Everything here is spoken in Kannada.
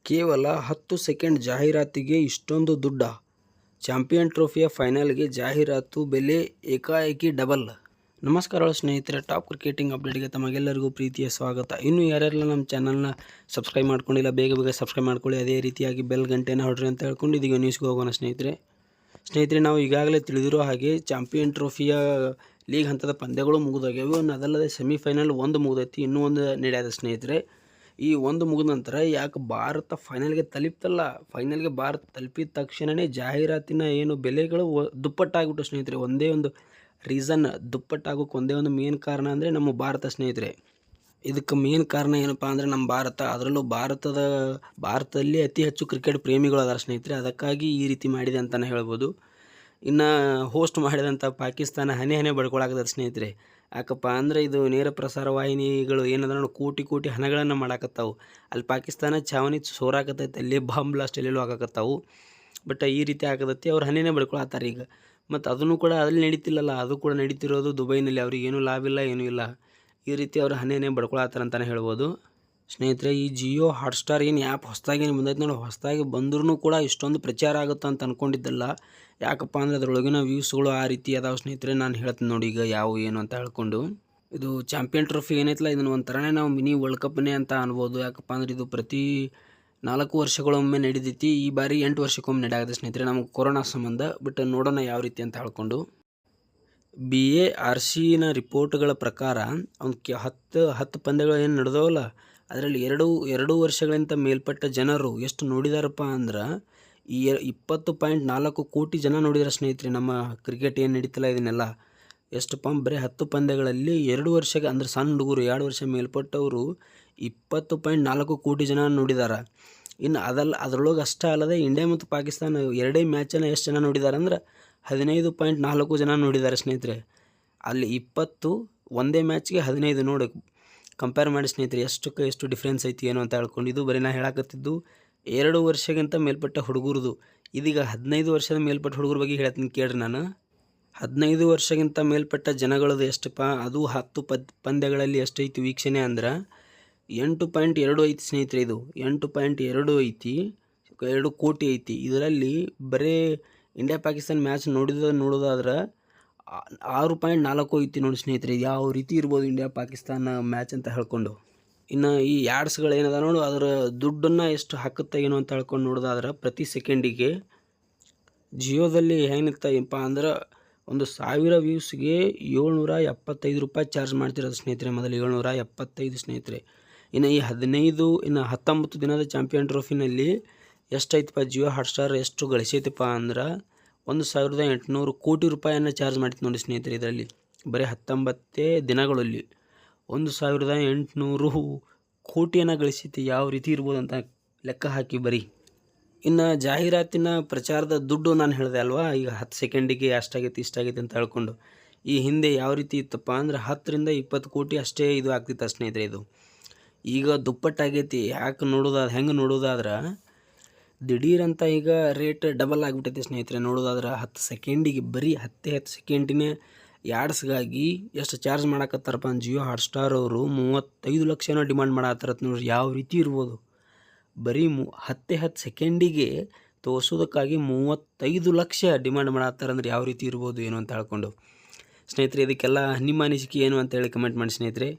ಕೇವಲ 10 ಸೆಕೆಂಡ್ ಜಾಹೀರಾತಿಗೆ ಇಷ್ಟೊಂದು ದುಡ್ಡಾ? ಚಾಂಪಿಯನ್ ಟ್ರೋಫಿಯ ಫೈನಲ್ಗೆ ಜಾಹೀರಾತು ಬೆಲೆ ಏಕಾಏಕಿ ಡಬಲ್. ನಮಸ್ಕಾರಗಳು ಸ್ನೇಹಿತರೆ, ಟಾಪ್ ಕ್ರಿಕೆಟಿಂಗ್ ಅಪ್ಡೇಟ್ಗೆ ತಮಗೆಲ್ಲರಿಗೂ ಪ್ರೀತಿಯ ಸ್ವಾಗತ. ಇನ್ನು ಯಾರೆಲ್ಲ ನಮ್ಮ ಚಾನಲ್ನ ಸಬ್ಸ್ಕ್ರೈಬ್ ಮಾಡ್ಕೊಂಡಿಲ್ಲ ಬೇಗ ಸಬ್ಸ್ಕ್ರೈಬ್ ಮಾಡ್ಕೊಳ್ಳಿ. ಅದೇ ರೀತಿಯಾಗಿ ಬೆಲ್ ಗಂಟೆನ ಹೊಡ್ರಿ ಅಂತ ಹೇಳ್ಕೊಂಡು ಇದೀಗ ನ್ಯೂಸ್ಗೆ ಹೋಗೋಣ ಸ್ನೇಹಿತರೆ. ನಾವು ಈಗಾಗಲೇ ತಿಳಿದಿರೋ ಹಾಗೆ ಚಾಂಪಿಯನ್ ಟ್ರೋಫಿಯ ಲೀಗ್ ಹಂತದ ಪಂದ್ಯಗಳು ಮುಗಿದೋಗ್ಯಾವೆ. ಅದಲ್ಲದೆ ಸೆಮಿಫೈನಲ್ ಒಂದು ಮುಗಿದೈತಿ, ಇನ್ನೂ ಒಂದು ನಡೆಯದ ಸ್ನೇಹಿತರೆ. ಈ ಒಂದು ಮುಗಿದ ನಂತರ ಯಾಕೆ ಭಾರತ ಫೈನಲ್ಗೆ ತಲುಪ್ತಲ್ಲ, ಫೈನಲ್ಗೆ ಭಾರತ ತಲುಪಿದ ತಕ್ಷಣವೇ ಜಾಹೀರಾತಿನ ಏನು ಬೆಲೆಗಳು ದುಪ್ಪಟ್ಟಾಗ್ಬಿಟ್ಟು ಸ್ನೇಹಿತರೆ. ಒಂದೇ ಒಂದು ರೀಸನ್ ದುಪ್ಪಟ್ಟಾಗೋಕ್ಕೆ ಒಂದೇ ಒಂದು ಮೇನ್ ಕಾರಣ ಅಂದರೆ ನಮ್ಮ ಭಾರತ ಸ್ನೇಹಿತರೆ. ಇದಕ್ಕೆ ಮೇನ್ ಕಾರಣ ಏನಪ್ಪ ಅಂದರೆ ನಮ್ಮ ಭಾರತ, ಅದರಲ್ಲೂ ಭಾರತದಲ್ಲಿ ಅತಿ ಹೆಚ್ಚು ಕ್ರಿಕೆಟ್ ಪ್ರೇಮಿಗಳು ಅದಾರ ಸ್ನೇಹಿತರೆ. ಅದಕ್ಕಾಗಿ ಈ ರೀತಿ ಮಾಡಿದೆ ಅಂತಲೇ ಹೇಳ್ಬೋದು. ಇನ್ನು ಹೋಸ್ಟ್ ಮಾಡಿದಂಥ ಪಾಕಿಸ್ತಾನ ಹನಿ ಬಡ್ಕೊಳಾಕತ್ತೆ ಸ್ನೇಹಿತರೆ. ಯಾಕಪ್ಪ ಅಂದರೆ ಇದು ನೇರ ಪ್ರಸಾರ ವಾಹಿನಿಗಳು ಏನದ ಕೋಟಿ ಹಣಗಳನ್ನು ಮಾಡಾಕತ್ತಾವು. ಅಲ್ಲಿ ಪಾಕಿಸ್ತಾನ ಚಾವಣಿ ಸೋರಾಕತ್ತೈತೆ, ಅಲ್ಲಿ ಬಾಂಬ್ ಬ್ಲಾಸ್ಟ್ ಎಲ್ಲೆಲ್ಲೂ ಆಗಾಕತ್ತಾವು. ಬಟ್ ಈ ರೀತಿ ಆಗತೈತಿ, ಅವ್ರು ಹನಿನೇ ಬಡ್ಕೊಳತ್ತಾರೆ ಈಗ. ಮತ್ತು ಅದನ್ನು ಕೂಡ ಅಲ್ಲಿ ನಡೀತಿಲ್ಲಲ್ಲ, ಅದು ಕೂಡ ನಡೀತಿರೋದು ದುಬೈನಲ್ಲಿ. ಅವ್ರಿಗೆ ಏನೂ ಲಾಭ ಇಲ್ಲ, ಏನೂ ಇಲ್ಲ. ಈ ರೀತಿ ಅವ್ರು ಹನಿನೇ ಬಡ್ಕೊಳತ್ತಾರೆ ಅಂತಲೇ ಹೇಳ್ಬೋದು ಸ್ನೇಹಿತರೆ. ಈ ಜಿಯೋ ಹಾಟ್ಸ್ಟಾರ್ ಏನು ಆ್ಯಪ್ ಹೊಸದಾಗಿ ಬಂದೈತೆ ನೋಡಿ, ಹೊಸದಾಗಿ ಬಂದ್ರೂ ಕೂಡ ಇಷ್ಟೊಂದು ಪ್ರಚಾರ ಆಗುತ್ತೆ ಅಂತ ಅಂದ್ಕೊಂಡಿದ್ದಲ್ಲ. ಯಾಕಪ್ಪ ಅಂದರೆ ಅದರೊಳಗಿನ ವ್ಯೂಸ್ಗಳು ಆ ರೀತಿ ಅದಾವೆ ಸ್ನೇಹಿತರೆ. ನಾನು ಹೇಳ್ತೀನಿ ನೋಡಿ ಈಗ ಯಾವ ಏನು ಅಂತ ಹೇಳ್ಕೊಂಡು. ಇದು ಚಾಂಪಿಯನ್ ಟ್ರೋಫಿ ಏನೈತಲ್ಲ, ಇದನ್ನು ಒಂಥರನೇ ನಾವು ಮಿನಿ ವರ್ಲ್ಡ್ ಕಪ್ನೇ ಅಂತ ಅನ್ಬೋದು. ಯಾಕಪ್ಪ ಅಂದ್ರೆ ಇದು ಪ್ರತಿ 4 ವರ್ಷಗಳೊಮ್ಮೆ ನಡೀತೈತಿ. ಈ ಬಾರಿ 8 ವರ್ಷಕ್ಕೊಮ್ಮೆ ನಡೆಯಾಗುತ್ತೆ ಸ್ನೇಹಿತರೆ, ನಮಗೆ ಕೊರೋನಾ ಸಂಬಂಧ. ಬಟ್ ನೋಡೋಣ ಯಾವ ರೀತಿ ಅಂತ ಹೇಳ್ಕೊಂಡು. BARCನ ರಿಪೋರ್ಟ್ಗಳ ಪ್ರಕಾರ ಅವ್ನು 10 ಪಂದ್ಯಗಳು ಏನು ನಡೆದವಲ್ಲ, ಅದರಲ್ಲಿ 2 ವರ್ಷಗಳಿಂದ ಮೇಲ್ಪಟ್ಟ ಜನರು ಎಷ್ಟು ನೋಡಿದಾರಪ್ಪ ಅಂದ್ರೆ 20.4 ಕೋಟಿ ಜನ ನೋಡಿದಾರೆ ಸ್ನೇಹಿತರೆ. ನಮ್ಮ ಕ್ರಿಕೆಟ್ ಏನು ನಡೀತಲ್ಲ ಇದನ್ನೆಲ್ಲ ಎಷ್ಟಪ್ಪ ಬರೀ 10 ಪಂದ್ಯಗಳಲ್ಲಿ 2 ವರ್ಷಕ್ಕೆ ಅಂದ್ರೆ ಸಣ್ಣ ಹುಡುಗರು 2 ವರ್ಷ ಮೇಲ್ಪಟ್ಟವರು 20.4 ಕೋಟಿ ಜನ ನೋಡಿದಾರೆ. ಇನ್ನು ಅದರೊಳಗೆ ಅಷ್ಟೇ ಅಲ್ಲದೆ ಇಂಡಿಯಾ ಮತ್ತು ಪಾಕಿಸ್ತಾನ ಎರಡೇ ಮ್ಯಾಚನ್ನು ಎಷ್ಟು ಜನ ನೋಡಿದ್ದಾರೆ ಅಂದ್ರೆ 15.4 ಜನ ನೋಡಿದ್ದಾರೆ ಸ್ನೇಹಿತರೆ. ಅಲ್ಲಿ 20 ಒಂದೇ ಮ್ಯಾಚ್ಗೆ 15 ನೋಡಿ ಕಂಪೇರ್ ಮಾಡಿ ಸ್ನೇಹಿತರೆ. ಎಷ್ಟು ಡಿಫ್ರೆನ್ಸ್ ಐತಿ ಏನು ಅಂತ ಹೇಳ್ಕೊಂಡು. ಇದು ಬರೀ ನಾ ಹೇಳಕತ್ತಿದ್ದು 2 ವರ್ಷಕ್ಕಿಂತ ಮೇಲ್ಪಟ್ಟ ಹುಡುಗರದು. ಇದೀಗ 15 ವರ್ಷದ ಮೇಲ್ಪಟ್ಟ ಹುಡುಗರ ಬಗ್ಗೆ ಹೇಳ್ತೀನಿ ಕೇಳ್ರಿ. ನಾನು 15 ವರ್ಷಕ್ಕಿಂತ ಮೇಲ್ಪಟ್ಟ ಜನಗಳದು ಎಷ್ಟಪ್ಪ, ಅದು 10 ಪಂದ್ಯಗಳಲ್ಲಿ ಎಷ್ಟೈತಿ ವೀಕ್ಷಣೆ ಅಂದ್ರೆ 8.2 ಐತಿ ಸ್ನೇಹಿತರೆ. ಇದು 8.2 ಐತಿ, 2 ಕೋಟಿ ಐತಿ. ಇದರಲ್ಲಿ ಬರೀ ಇಂಡಿಯಾ ಪಾಕಿಸ್ತಾನ ಮ್ಯಾಚ್ ನೋಡೋದಾದ್ರೆ 6.4 ಐತಿ ನೋಡಿ ಸ್ನೇಹಿತರೆ. ಯಾವ ರೀತಿ ಇರ್ಬೋದು ಇಂಡಿಯಾ ಪಾಕಿಸ್ತಾನ ಮ್ಯಾಚ್ ಅಂತ ಹೇಳ್ಕೊಂಡು. ಇನ್ನು ಈ ಯಾಡ್ಸ್ಗಳು ಏನದ ನೋಡು, ಅದರ ದುಡ್ಡನ್ನು ಎಷ್ಟು ಹಾಕುತ್ತೆ ಏನು ಅಂತ ಹೇಳ್ಕೊಂಡು ನೋಡೋದಾದ್ರೆ ಪ್ರತಿ ಸೆಕೆಂಡಿಗೆ ಜಿಯೋದಲ್ಲಿ ಏನಿತ್ತಪ್ಪ ಅಂದ್ರೆ 1000 ವ್ಯೂಸ್ಗೆ 775 ರೂಪಾಯಿ ಚಾರ್ಜ್ ಮಾಡ್ತಿರೋದು ಸ್ನೇಹಿತರೆ. ಮೊದಲು 775 ಸ್ನೇಹಿತರೆ. ಇನ್ನು ಈ 19 ದಿನದ ಚಾಂಪಿಯನ್ ಟ್ರೋಫಿನಲ್ಲಿ ಎಷ್ಟೈತಪ್ಪ ಜಿಯೋ ಹಾಟ್ಸ್ಟಾರ್ ಎಷ್ಟು ಗಳಿಸೈತಪ್ಪ ಅಂದ್ರೆ 1800 ಕೋಟಿ ರೂಪಾಯಿಯನ್ನು ಚಾರ್ಜ್ ಮಾಡ್ತಿತ್ತು ನೋಡಿ ಸ್ನೇಹಿತರೆ. ಇದರಲ್ಲಿ ಬರೀ 19 ದಿನಗಳಲ್ಲಿ 1800 ಕೋಟಿಯನ್ನು ಗಳಿಸೈತಿ. ಯಾವ ರೀತಿ ಇರ್ಬೋದು ಅಂತ ಲೆಕ್ಕ ಹಾಕಿ ಬರೀ. ಇನ್ನು ಜಾಹೀರಾತಿನ ಪ್ರಚಾರದ ದುಡ್ಡು ನಾನು ಹೇಳಿದೆ ಅಲ್ವಾ, ಈಗ 10 ಸೆಕೆಂಡಿಗೆ ಅಷ್ಟಾಗೈತಿ ಇಷ್ಟಾಗೈತಿ ಅಂತ ಹೇಳ್ಕೊಂಡು. ಈ ಹಿಂದೆ ಯಾವ ರೀತಿ ಇತ್ತಪ್ಪ ಅಂದ್ರೆ 10ರಿಂದ 20 ಕೋಟಿ ಅಷ್ಟೇ ಇದು ಆಗ್ತಿತ್ತು ಸ್ನೇಹಿತರೆ. ಇದು ಈಗ ದುಪ್ಪಟ್ಟಾಗೈತಿ. ಹೆಂಗೆ ನೋಡೋದಾದ್ರೆ ದಿಢೀರಂತ ಈಗ ರೇಟ್ ಡಬಲ್ ಆಗಿಬಿಟ್ಟೈತಿ ಸ್ನೇಹಿತರೆ. ನೋಡೋದಾದ್ರೆ 10 ಸೆಕೆಂಡಿಗೆ ಬರೀ 10 ಸೆಕೆಂಡಿನೇ ಯಾಡ್ಸ್ಗಾಗಿ ಎಷ್ಟು ಚಾರ್ಜ್ ಮಾಡಕತ್ತಾರಪ್ಪ ಅಂದ್ರೆ ಜಿಯೋ ಹಾಟ್ಸ್ಟಾರ್ ಅವರು 35 ಲಕ್ಷನ ಡಿಮಾಂಡ್ ಮಾಡತ್ತಾರತ್ ನೋಡ್ರಿ. ಯಾವ ರೀತಿ ಇರ್ಬೋದು, ಬರೀ 10 ಸೆಕೆಂಡಿಗೆ ತೋರಿಸೋದಕ್ಕಾಗಿ 35 ಲಕ್ಷ ಡಿಮಾಂಡ್ ಮಾಡತ್ತಾರಂದ್ರೆ ಯಾವ ರೀತಿ ಇರ್ಬೋದು ಏನು ಅಂತ ಹೇಳ್ಕೊಂಡು ಸ್ನೇಹಿತರೆ. ಇದಕ್ಕೆಲ್ಲ ನಿಮ್ಮ ಅನಿಸಿಕೆ ಏನು ಅಂತೇಳಿ ಕಮೆಂಟ್ ಮಾಡಿ ಸ್ನೇಹಿತರೆ.